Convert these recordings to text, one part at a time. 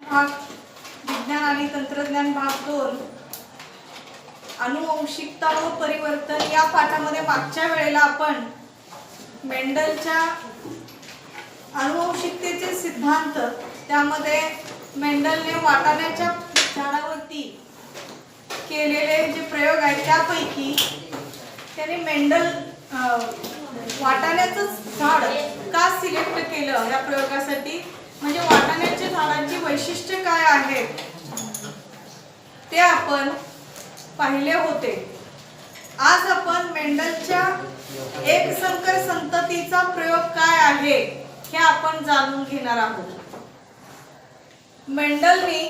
भाग विज्ञान आणि तंत्रज्ञान भाग 2 अनुवंशिकता व परिवर्तन या पाठामध्ये मागच्या वेळेला आपण मेंडलच्या अनुवंशिकतेचे सिद्धांत त्यामध्ये मेंडलने वाटाण्याच्या झाडावरती केलेले जे प्रयोग आहेत त्यापैकी त्याने मेंडल वाटाण्याचं झाड का सिलेक्ट केलं या प्रयोगासाठी, म्हणजे वाटाण्याच्या झाडाची वैशिष्ट्ये काय आहेत ते आपण पाहिले होते. आज आपण मेंडलच्या एकसंकर संततीचा प्रयोग काय आहे हे आपण जाणून घेणार आहोत. मेंडलने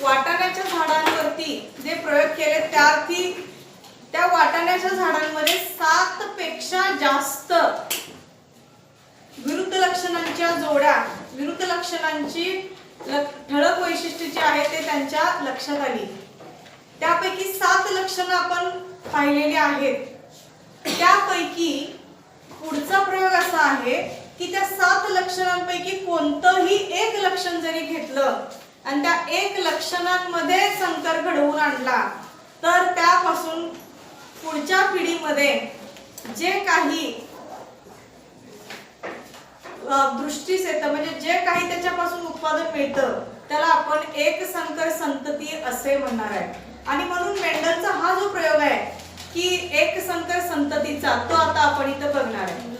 वाटाण्याच्या झाडांवरती जे प्रयोग केले त्या वाटाण्याच्या झाडांमध्ये 7 पेक्षा जास्त विरुद्ध लक्षणांच्या जोड्या, विरुद्ध लक्षणांची ठळक वैशिष्ट्ये जी आहेत ते त्यांच्या लक्षात आली. त्यापैकी 7 लक्षणं आपण पाहिलेली आहेत. त्यापैकी पुढचा प्रयोग असा आहे की त्या 7 लक्षणांपैकी कोणतंही एक लक्षण जरी घेतलं आणि त्या एक लक्षणांमध्ये संकर घडवून आणला तर त्यापासून पुढच्या पिढीमध्ये जे काही दृष्टीस येतं, म्हणजे जे काही त्याच्यापासून उत्पादन मिळतं त्याला आपण एकसंकर संतती असे म्हणणार आहे. आणि म्हणून मेंडलचा हा जो प्रयोग आहे की एकसंकर संततीचा, तो आता आपण इथं बघणार आहे.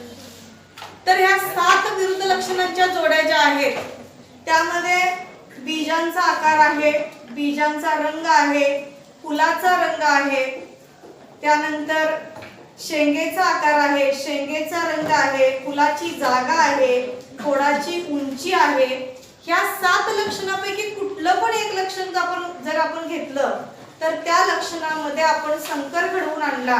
तर ह्या 7 विरुद्ध लक्षणांच्या जोड्या ज्या आहेत त्यामध्ये बीजांचा आकार आहे, बीजांचा रंग आहे, फुलाचा रंग आहे, त्यानंतर शेंगेचा आकार आहे, शेंगेचा रंग आहे, फुलाची जागा आहे, खोडाची उंची आहे. ह्या 7 लक्षणापैकी कुठलं पण एक लक्षण जर आपण घेतलं तर त्या लक्षणामध्ये आपण संकर घडवून आणला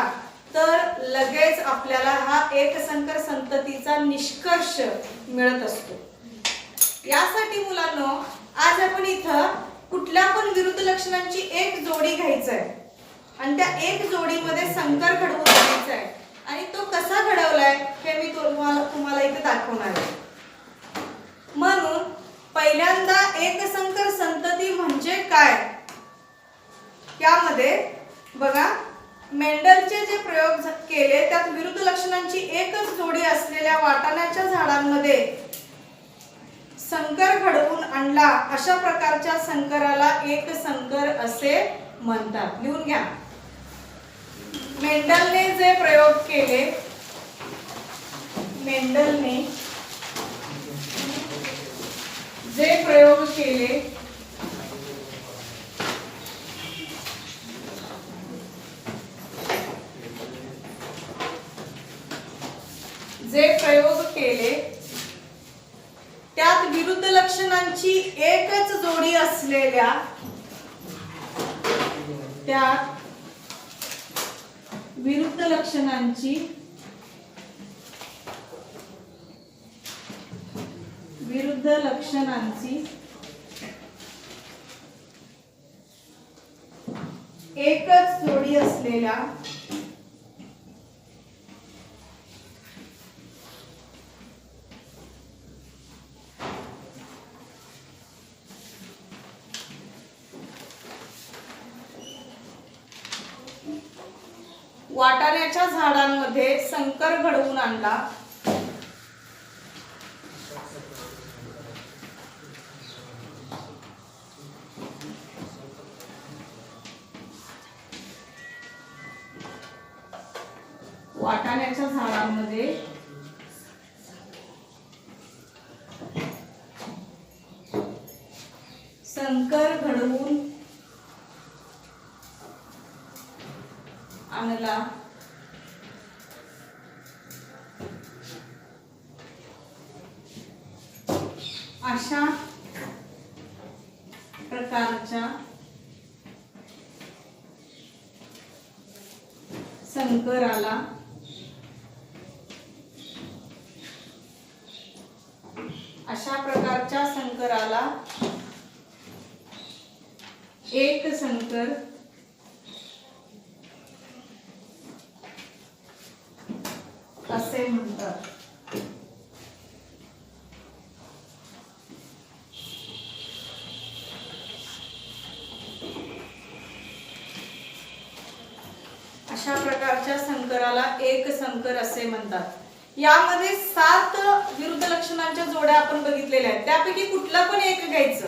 तर लगेच आपल्याला हा एकसंकर संततीचा निष्कर्ष मिळत असतो. यासाठी मुलांनो आज आपण इथं कुठल्या पण विरुद्ध लक्षणांची एक जोडी घ्यायची आहे आणि त्या एक जोडीमध्ये संकर घडवून आणायचा आहे. आणि तो कसा घडवलाय हे मी तुम्हाला इथे दाखवणार आहे. म्हणून पहिल्यांदा एकसंकर संतती म्हणजे काय यामध्ये बघा, मेंडलचे जे प्रयोग केले त्यात विरुद्ध लक्षणांची एकच जोडी असलेल्या वाटाण्याच्या झाडांमध्ये संकर घडवून आणला अशा प्रकारच्या संकराला एकसंकर असे म्हणतात. लिहून घ्या. मेंडलने जे प्रयोग केले, मेंडलने जे प्रयोग केले त्यात विरुद्ध लक्षणांची एकच जोडी असलेल्या विरुद्ध लक्षणांची एकच जोडी असलेल्या वाटाण्याच्या झाडांमध्ये संकर घडवून आणला. वाटाण्याच्या झाडांमध्ये संकर घडवून आणला. अशा प्रकारच्या संकराला एकसंकर असे म्हणतात. अशा प्रकारच्या संकराला एक संकर असे म्हणतात। यामध्ये 7 विरुद्ध लक्षणांच्या जोड्या आपण बघितलेल्या आहेत, त्यापैकी कुठलं पण एक घ्यायचं,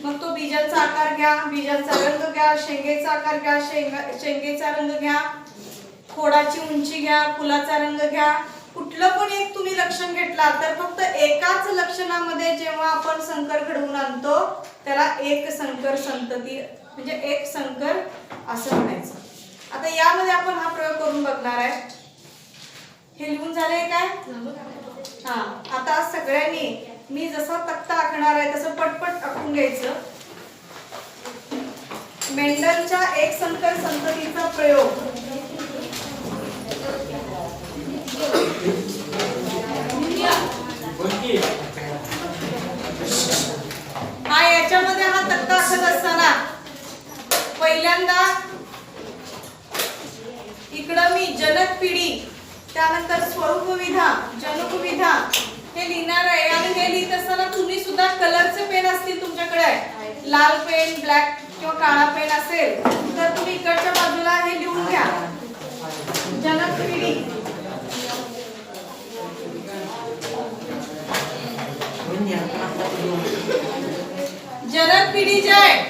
मग तो बीजाचा आकार घ्या, बीजाचा रंग घ्या, शेंगेचा आकार घ्या, शेंगेचा रंग घ्या, खोडाची उंची घ्या, फुलाचा रंग घ्या, कुठलं पण एक तुम्ही लक्षण घेतला तर फक्त एकाच लक्षणामध्ये जेव्हा आपण संकर घडवून आणतो त्याला एक संकर संतती म्हणजे एक संकर असं म्हणायचं। आता यामध्ये आपण हा प्रयोग करून बघणार आहे। हे लिहून झालंय काय? हा, आता सगळ्यांनी मी जसा तक्ता आखणार आहे तसं पटपट आखून घ्यायचं। मेंडलच्या एक संकर संततीचा प्रयोग। हा, याच्यामध्ये हा तक्ता आखत असताना पहिल्यांदा इकडं मी जनक पिढी, त्यानंतर स्वरूप विधा, जनुक विधा हे लिहिणार आहे। आणि हे लिहित असताना तुम्ही सुद्धा कलरचे पेन असतील तुमच्याकडे, लाल पेन, ब्लॅक किंवा काळा पेन असेल तर तुम्ही इकडच्या बाजूला हे लिहून घ्या। जनक पिढी, जनक पिढी जी आहे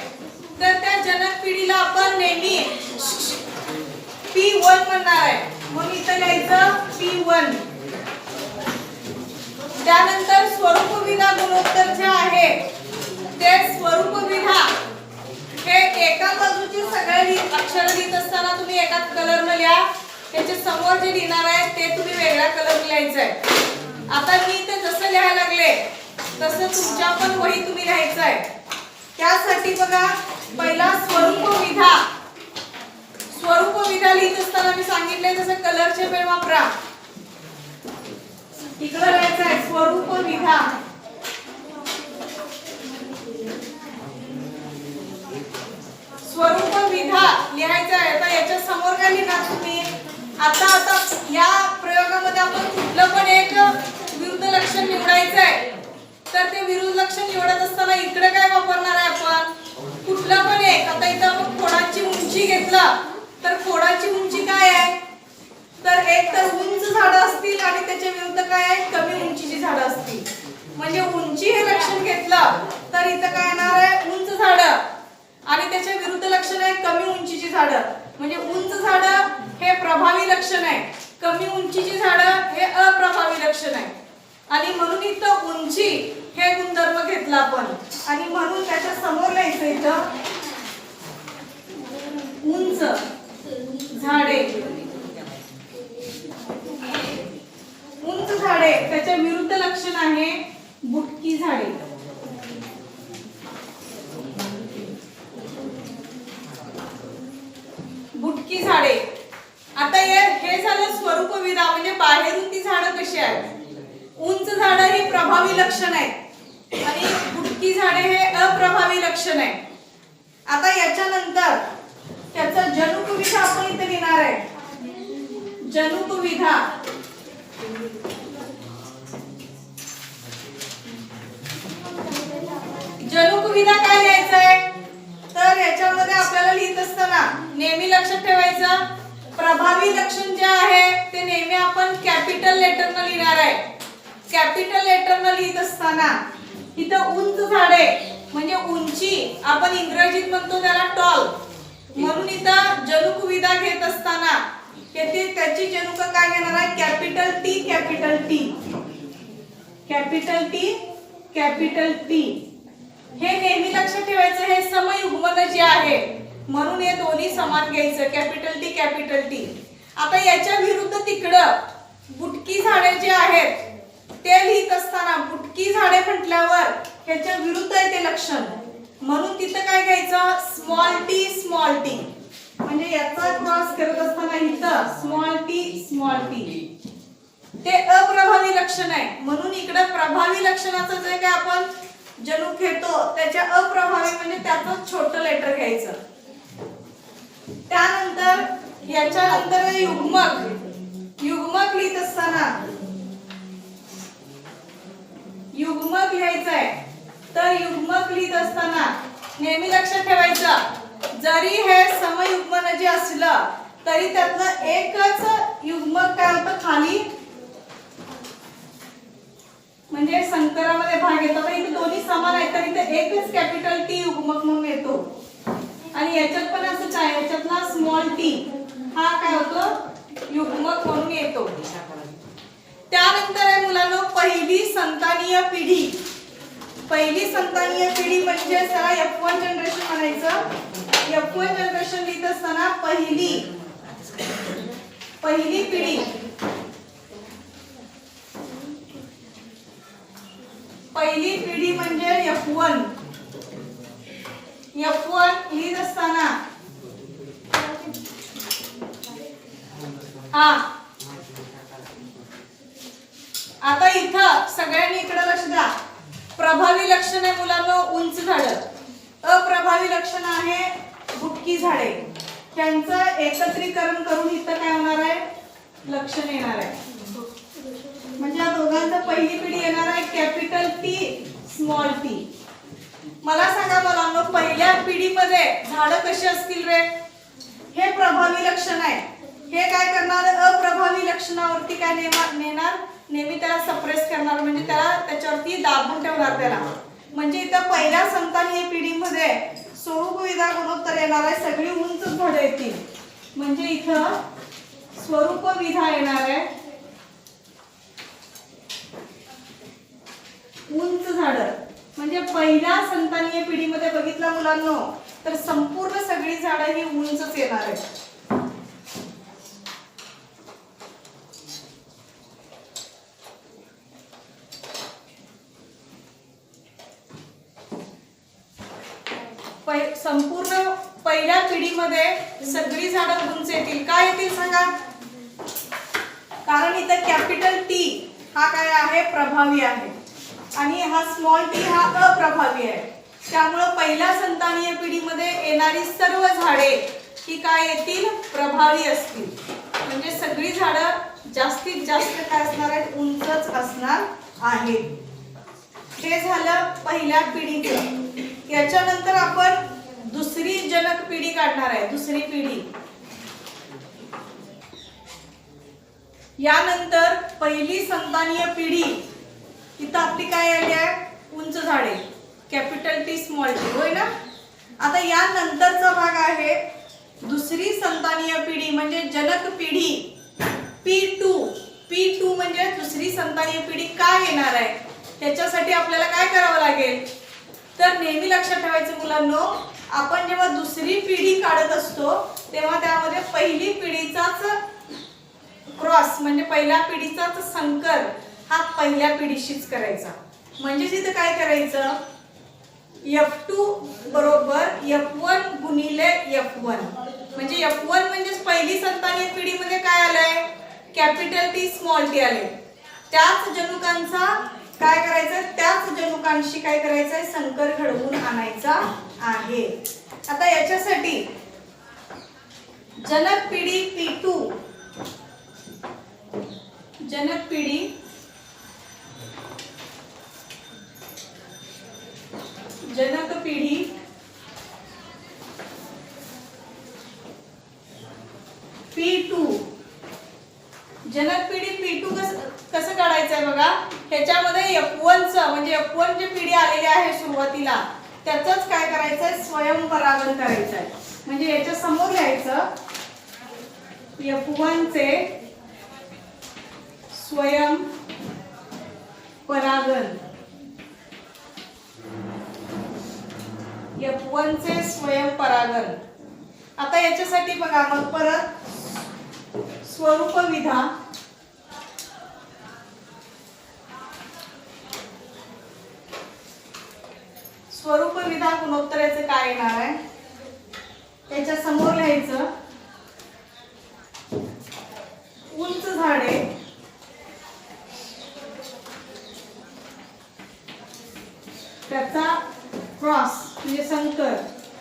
तर त्या जनक पिढीला आपण नेहमी P1 म्हणणार आहे, मग इथं लिहायचं P1। त्यानंतर स्वरूप विधा गुणोत्तर जे आहे ते स्वरूप विधा हे एका बाजूची सगळे अक्षर लिहित असताना तुम्ही एका कलरने लिहा, त्याच्या समोर जे लिहिणार आहे ते तुम्ही वेगळ्या कलर लिहायचं आहे। आता मी ते जसं लिहायला लागले तसं तुमच्या पण वही तुम्ही लिहायचं आहे। त्यासाठी बघा, पहिला स्वरूप विधा, स्वरूप विधा लिहित असताना मी सांगितले तसं कलरचे पेन वापरा। इकडे लिहायचं आहे स्वरूप विधा, स्वरूप विधा लिहायचं आहे। आता याच्या समोर काय लिहिणार तुम्ही? आता या प्रयोगामध्ये आपण कुठलं पण एक विरुद्ध लक्षण निवडायचं आहे, तर ते विरुद्ध लक्षण निवडत असताना इकडे काय वापरणार आहे आपण? कुठलं पण एक। आता इथं आपण खोडाची उंची घेतलं तर खोडाची उंची काय आहे? तर एक तर उंच झाडं असतील आणि त्याच्या विरुद्ध काय आहे? कमी उंचीची झाडं असतील। म्हणजे उंची हे लक्षण घेतलं तर इथं काय येणार आहे? उंच झाडं, आणि त्याच्या विरुद्ध लक्षण आहे कमी उंचीची झाडं। म्हणजे उंच झाडं हे प्रभावी लक्षण आहे, कमी उंचीची झाडं हे अप्रभावी लक्षण आहे। आणि म्हणून इथं उंची हे गुणधर्म घेतला आपण, आणि म्हणून त्याच्या समोर लिहायचं इथं उंच झाडे। उंच झाडे त्याच्या विरुद्ध लक्षण आहे बुटकी झाडे। बुटकी झाडे। आता हे झालं स्वरूप विधा, म्हणजे बाहेरून ती झाडं कशी आहेत? उंच झाडं ही प्रभावी लक्षण आहे आणि बुटकी झाडे हे अप्रभावी लक्षण आहे। आता याच्यानंतर त्याचा जनुक विधा आपण इथे लिहिणार आहे। जनुक विधा, जनुक विधा काय लिहायचं आहे? तर याच्यामध्ये आपल्याला लिहित असताना नेहमी लक्षात ठेवायचं, प्रभावी लक्षण जे आहे ते नेहमी आपण कॅपिटल लेटरने लिहिणार आहे। कॅपिटल लेटरने लिहित असताना इथं उंच झाडे म्हणजे उंची, आपण इंग्रजीत म्हणतो त्याला टॉल, म्हणून इथं जनुक विधा घेत असताना त्याची जनुक काय घेणार आहे? Capital T, capital T, capital T, capital T. हे नेहमी लक्षात ठेवायचं, हे समयुग्मन जे आहे म्हणून हे दोन्ही समान घ्यायचं, कॅपिटल टी, कॅपिटल टी। आता याच्या विरुद्ध तिकडं बुटकी झाडे जे आहेत ते लिहित असताना बुटकी झाडे म्हटल्यावर ह्याच्या विरुद्ध आहे ते लक्षण, म्हणून तिथं काय घ्यायचं? Small T, small T. म्हणजे याचा क्रॉस करत असताना इथं स्मॉल टी, स्मॉल टी, ते अप्रभावी लक्षण आहे। म्हणून इकडे प्रभावी लक्षणाचं जे काय आपण जनुक घेतो त्याच्या अप्रभावी म्हणजे त्याचं छोटं लेटर घ्यायचं। त्यानंतर याच्यानंतर युग्मक, युग्मक लिहित असताना युग्मक लिहायचं आहे। तर युग्मक लिहित असताना नेहमी लक्षात ठेवायचं, जरी हे समयुग्मन जे असलं तरी त्यातलं एकच युग्मक काय होतं खाली, म्हणजे संकरामध्ये भाग येतो. पण इथे दोन्ही समान आहेत तर इथे एकच कॅपिटल टी युग्मक म्हणून येतो. आणि याच्यात पण असंच आहे, याच्यातला स्मॉल टी हा काय होतो युग्मक म्हणून येतो. त्यानंतर आहे मुलांनो पहिली संतानीय पिढी. पहिली संतानीय पिढी म्हणजे त्याला F1 जनरेशन म्हणायचं. F1 जनरेशन लिहित असताना पहिली पिढी, पहिली पिढी म्हणजे F1. F1 लिहित असताना हा आता इथं सगळ्यांनी इकडे लक्ष द्या. प्रभावी लक्षण आहे मुलांना उंच झाडं, अप्रभावी लक्षण आहे बुटकी झाडे. त्यांचं एकत्रीकरण करून इथं काय होणार आहे लक्षण येणार आहे. म्हणजे या दोघांचं पहिली पिढी येणार आहे कॅपिटल टी स्मॉल टी. मला सांगा मुलांना पहिल्या पिढीमध्ये झाडं कशी असतील रे? हे प्रभावी लक्षण आहे. हे काय करणार अप्रभावी लक्षणावरती काय नेणार नेहमी त्याला सप्रेस करणार, म्हणजे त्याला त्याच्यावरती दाबून ठेवणार त्याला. म्हणजे इथं पहिल्या संतानीय पिढीमध्ये स्वरूप विधा गुणोत्तर येणार आहे, सगळी उंच झाडं येतील. म्हणजे इथं स्वरूप विधा येणार आहे उंच झाडं. म्हणजे पहिल्या संतानीय पिढीमध्ये बघितलं मुलांनो तर संपूर्ण सगळी झाडं ही उंचच येणार आहेत. संपूर्ण पहिल्या पिढीमध्ये सगळी झाडं उंच येतील. काय येतील सांगा? कारण इथं कॅपिटल टी हा काय आहे प्रभावी आहे आणि हा स्मॉल टी हा अप्रभावी आहे. त्यामुळे पहिल्या संतानीय पिढीमध्ये येणारी सर्व झाडे ही काय येतील प्रभावी असतील. म्हणजे सगळी झाडं जास्तीत जास्त काय असणार आहेत उंचच असणार आहेत. हे झालं पहिल्या पिढीचं. याच्यानंतर आपण दुसरी जनक पिढी काढणार आहे. दुसरी पिढी यानंतर पहिली संतानीय पिढी इथं आपली काय आली आहे उंच झाडे कॅपिटल टी स्मॉल टी होय ना. आता या नंतरचा भाग आहे दुसरी संतानीय पिढी म्हणजे जनक पिढी P2. P2 म्हणजे दुसरी संतानीय पिढी काय येणार आहे त्याच्यासाठी आपल्याला काय करावं लागेल तर नेहमी लक्षात ठेवायचं मुलांनो आपण जेव्हा दुसरी पिढी काढत असतो तेव्हा त्यामध्ये पहिली पिढीचाच क्रॉस म्हणजे पहिल्या पिढीचाच संकर हा पहिल्या पिढीशीच करायचा. म्हणजे तिथे काय करायचं F2 बरोबर F1 गुणिले F1. म्हणजे F1 म्हणजे पहिली संतानीय पिढीमध्ये काय आलंय कॅपिटल टी स्मॉल टी आले. त्याच जनुकांचा काय करायचं त्याच जनुकांशी काय करायचंय संकर घडवून आणायचा आहे. आता याच्यासाठी जनक पिढी P2 जनक पिढी P2 जनक पिढी P2 कसं काढायचं आहे बघा. ह्याच्यामध्ये F1 च म्हणजे F1 जी पिढी आलेली आहे सुरुवातीला त्याचंच काय करायचंय स्वयंपरागण करायचंय. म्हणजे याच्या समोर लिहायचं F1 चे स्वयंपरागण. F1 चे स्वयंपरागण. आता याच्यासाठी बघा मग परत स्वरूप विधा स्वरूप विधा गुणोत्तराचे काय येणार आहे त्याच्या समोर लिहायचं उंच झाडे त्याचा क्रॉस म्हणजे संकर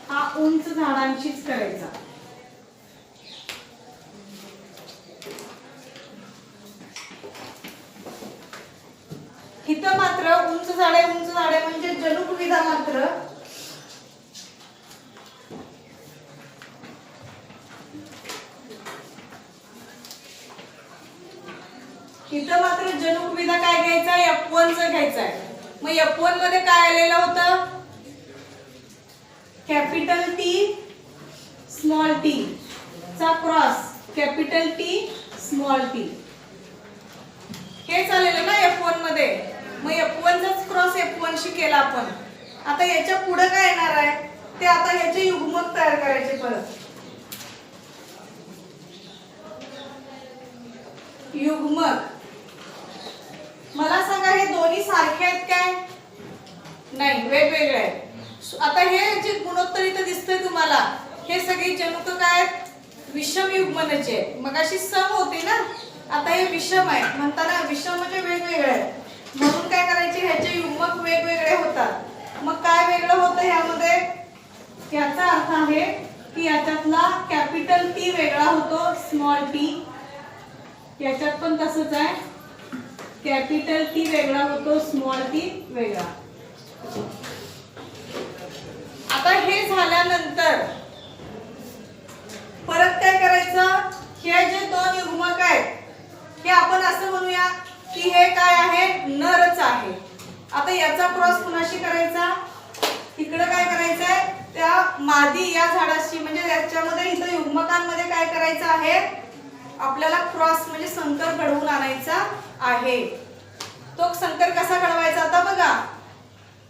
हा उंच झाडांशीच करायचा. इथं मात्र उंच झाडे म्हणजे जनुक विधा मात्र जनुकविदा काय घ्यायचा F1 चा घ्यायचा आहे. मग F1 मध्ये काय आलेलं होतं कॅपिटल टी स्मॉल टी चा cross capital T small T हे चाललेलं ना F1 मध्ये. मग F1 चाच क्रॉस F1 शी केला आपण. आता याच्या पुढे काय येणार आहे ते आता याचे युग्मक तयार करायचे परत. युग्मक मला सांगा हे दोन्ही सारखे आहेत काय नाही वेगवेगळे आहेत. आता हे जे गुणोत्तर इथं दिसतंय तुम्हाला हे सगळे जनुक काय आहेत विषम युग्मनाचे आहेत. मगाशी सम होते ना आता हे विषम आहे म्हणताना विषम म्हणजे वेगवेगळे आहेत म्हणून काय करायचे ह्याचे युग्मक वेगवेगळे होतात. मग काय वेगळं होतं ह्यामध्ये याचा अर्थ आहे की याच्यातला कॅपिटल टी वेगळा होतो स्मॉल टी. याच्यात पण तसंच आहे कॅपिटल टी वेगळा होतो स्मॉल टी वेगळा. आता हे झाल्यानंतर परत काय करायचं हे जे दोन युग्मक आहेत हे आपण असं म्हणूया की हे काय आहे नरच आहे. आता याचा क्रॉस कुणाशी करायचा इकडे काय करायचंय त्या मादी या झाडाशी म्हणजे याच्यामध्ये इथं युग्मकांमध्ये काय करायचं आहे आपल्याला क्रॉस म्हणजे संकर घडवून आणायचा आहे. तो संकर कसा घडवायचा आता बघा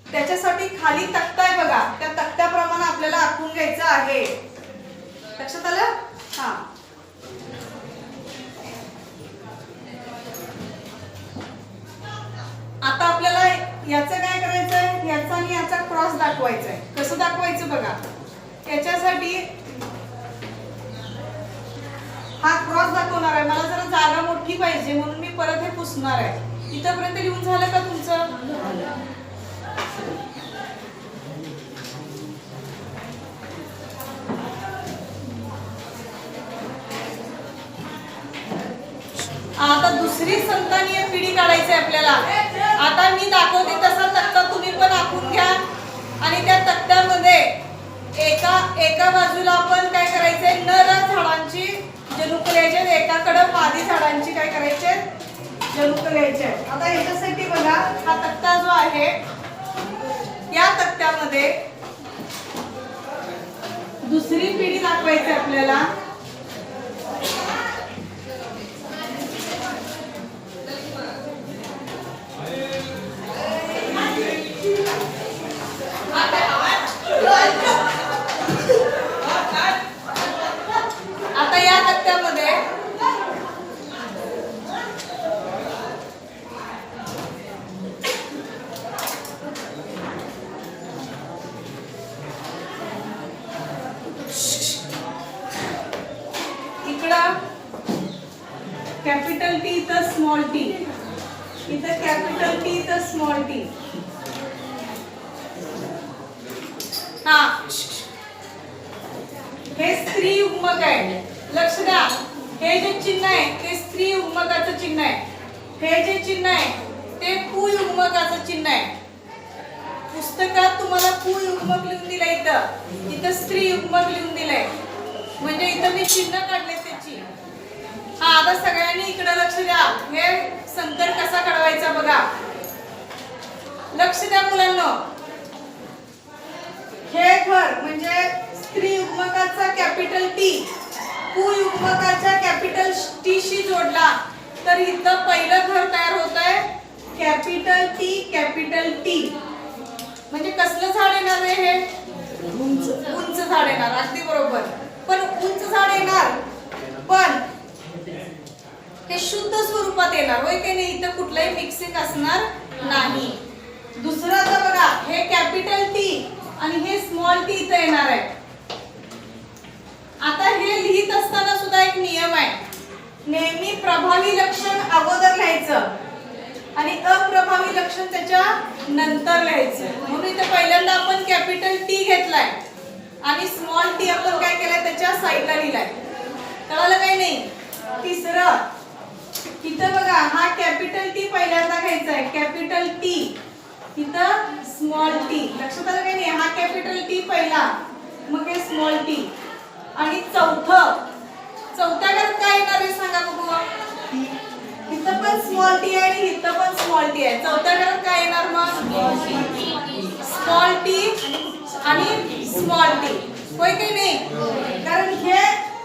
त्याच्यासाठी खाली तक्ता आहे बघा त्या तक्त्याप्रमाणे आपल्याला आखून घ्यायचं आहे. लक्षात आलं हा. आता आपल्याला याचं काय करायचंय याचा आणि याचा क्रॉस दाखवायचा आहे. कसं दाखवायचं बघा याच्यासाठी हा क्रॉस दाखवणार आहे. मला जरा जागा मोठी पाहिजे म्हणून मी परत हे पुसणार आहे. इथपर्यंत लिहून झालं का तुमचं आता दुसरी संतानीय पिढी काढायची आपल्याला. आता मी दाखवते तसा तक्ता तुम्ही पण आखून घ्या आणि त्या तक्त्यामध्ये एका बाजूला आपण काय करायचंय नर झाडांची जनुक लिहायचे एकाकडे मादी झाडांची काय करायचे जनुक लिहायचे. आता याच्यासाठी बघा हा तक्ता जो आहे या तक्त्यामध्ये दुसरी पिढी दाखवायची आपल्याला. आता या तक्त्यामध्ये इकडं कॅपिटल टी इथं स्मॉल टी इथं कॅपिटल टी इथं स्मॉल टी. हा हे स्त्री युग्मक आहे. लक्ष द्या हे जे चिन्ह आहे ते स्त्री युग्मकाचं चिन्ह आहे. हे जे चिन्ह आहे ते पुयुग्मकाचं चिन्ह आहे. पुस्तकात तुम्हाला पुयुग्मक लिहून दिलंय इथं स्त्री युग्मक लिहून दिलंय म्हणजे इथं मी चिन्ह काढले त्याची. हा आता सगळ्यांनी इकडे लक्ष द्या हे संकर कसा काढवायचा बघा. लक्ष द्या मुलांना हे घर म्हणजे स्त्री युग्मकाचा capital T पुयुग्मकाच्या capital T C जोडला तर इथं पहिलं घर तयार होत आहे कॅपिटल टी म्हणजे कसलं झाड येणार आहे हे उंच झाड येणार. अगदी बरोबर. पण उंच झाड येणार पण हे शुद्ध स्वरूपात येणार होय की नाही. इथं कुठलंही मिक्सिंग असणार नाही. दुसरं आता बघा हे कॅपिटल टी आणि हे स्मॉल टी इथं येणार आहे. आता हे लिहित असताना सुद्धा एक नियम आहे नेहमी प्रभावी लक्षण अगोदर लिहायचं आणि अप्रभावी लक्षण त्याच्या नंतर लिहायचं. म्हणून इथे पहिल्यांदा आपण कॅपिटल टी घेतलाय आणि स्मॉल टी आपण काय केलंय त्याच्या साईडला लिहिलाय. कळालं काही नाही. तिसरं इथं बघा हा कॅपिटल टी पहिल्यांदा घ्यायचा आहे कॅपिटल टी इथं स्मॉल टी. लक्षात आलं काही नाही. हा कॅपिटल टी पहिला मग हे स्मॉल टी आणि चौथ्या घरात काय येणार आहे सांगा बघू. इथं पण स्मॉल टी आहे आणि इथं पण स्मॉल टी आहे. चौथ्या घरात काय येणार मग? स्मॉल टी आणि स्मॉल टी. होय की नाही? कारण हे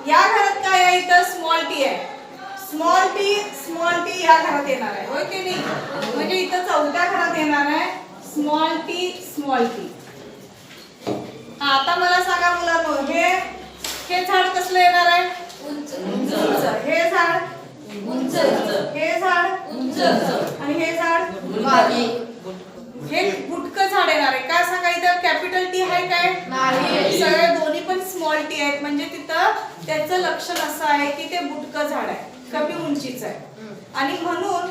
या घरात काय आहे? इथं स्मॉल टी आहे. स्मॉल टी या घरात येणार आहे. होय की नाही? म्हणजे इथं चौथ्या घरात येणार आहे स्मॉल टी. आता मला सांगा मुलांनो, हे झाड कसलं येणार आहे? उंच. हे झाड उंच. हे झाड उंच. आणि हे झाड हे बुटकं झाड येणार आहे. काय सांगा, इथं कॅपिटल टी आहे काय? नाही. सगळे दोन्ही पण स्मॉल टी आहेत. म्हणजे तिथं त्याचं लक्षण असं आहे की ते बुटकं झाड आहे, कमी उंचीचं आहे. आणि म्हणून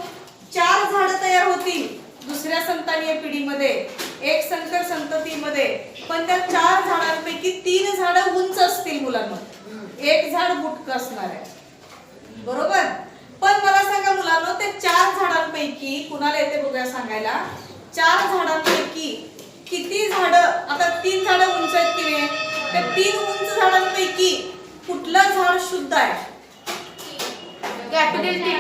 4 झाडं तयार होतील दुसऱ्या संतानीय पिढीमध्ये, एक संकर संततीमध्ये. पण त्या 4 झाडांपैकी 3 झाडं उंच असतील मुलांना, 1 झाड बुटकं असणार आहे. बरोबर? पण मला सांगा मुलांनो, ते 4 झाडांपैकी कुणाला येते बघूया सांगायला? 4 झाडांपैकी किती झाडं, आता 3 झाडं उंच आहेत की नाही, त्या 3 उंच झाडांपैकी कुठलं झाड शुद्ध आहे? Capital T.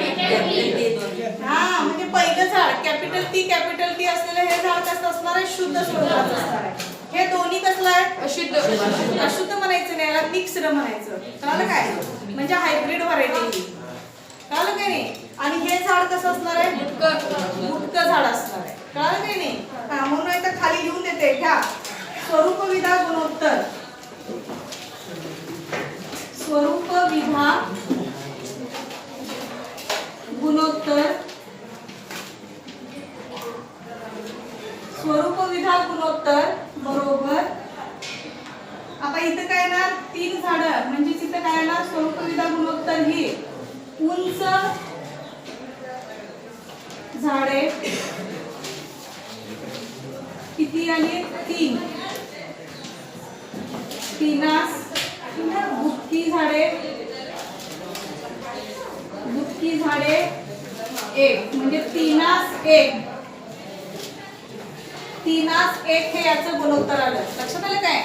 हा, म्हणजे पहिलं झाड कॅपिटल टी असलेलं हे झाड कसं असणार आहे? शुद्ध स्वरूपाचं असणार आहे. हे दोन्ही कसलं आहे? अशुद्ध म्हणायचं नाही, याला मिक्स्ड म्हणायचं. कळलं काय? म्हणजे हायब्रिड व्हरायटी. कळलं काय नाही? आणि हे झाड कसं असणार आहे? बुटकं झाड असणार आहे. कळलं काय नाही? हा, म्हणून इथं खाली लिहून देते, घ्या. स्वरूपविधा गुणोत्तर. स्वरूपविधा गुणोत्तर. स्वरूपविधा गुणोत्तर बरोबर. आता इथं काय येणार? 3 झाडं, म्हणजे तिथं काय येणार? स्वरूपविधा गुणोत्तर ही उंच झाडे किती आली? 3. 3 बुटकी झाडे 1, म्हणजे 3 1 हे याचं गुणोत्तर आलं. लक्षात आलं काय?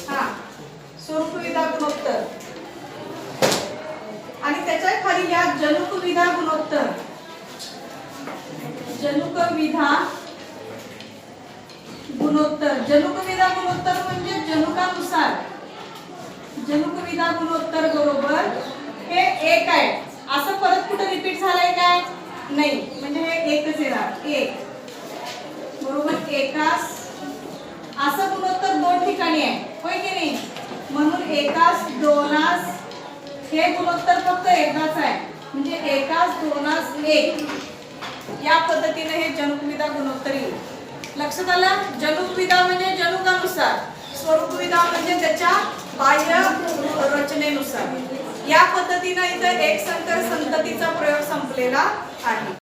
हा, स्वरूपविधा गुणोत्तर. आणि त्याच्या खाली घ्या जनुकविधा गुणोत्तर. जनुकविधा गुणोत्तर म्हणजे जनुकानुसार. जनुकविधा गुणोत्तर बरोबर हे 1 आहे. असं परत कुठे रिपीट झालंय काय? नाही, म्हणजे हे 1च येणार. 1 बरोबर. एकास असं गुणोत्तर 2 ठिकाणी आहे. होय की नाही? म्हणून एकास 2 हे गुणोत्तर फक्त एकदाच आहे. म्हणजे एकास 2 1 या पद्धतीने हे जनुकविधा गुणोत्तर येईल. लक्षात आलं? जनुकविधा म्हणजे जनुकानुसार, स्वरूपविधा म्हणजे त्याच्या बाह्य रचनेनुसार. या पद्धतीने इथं एक संकर संततीचा प्रयोग संपलेला आहे.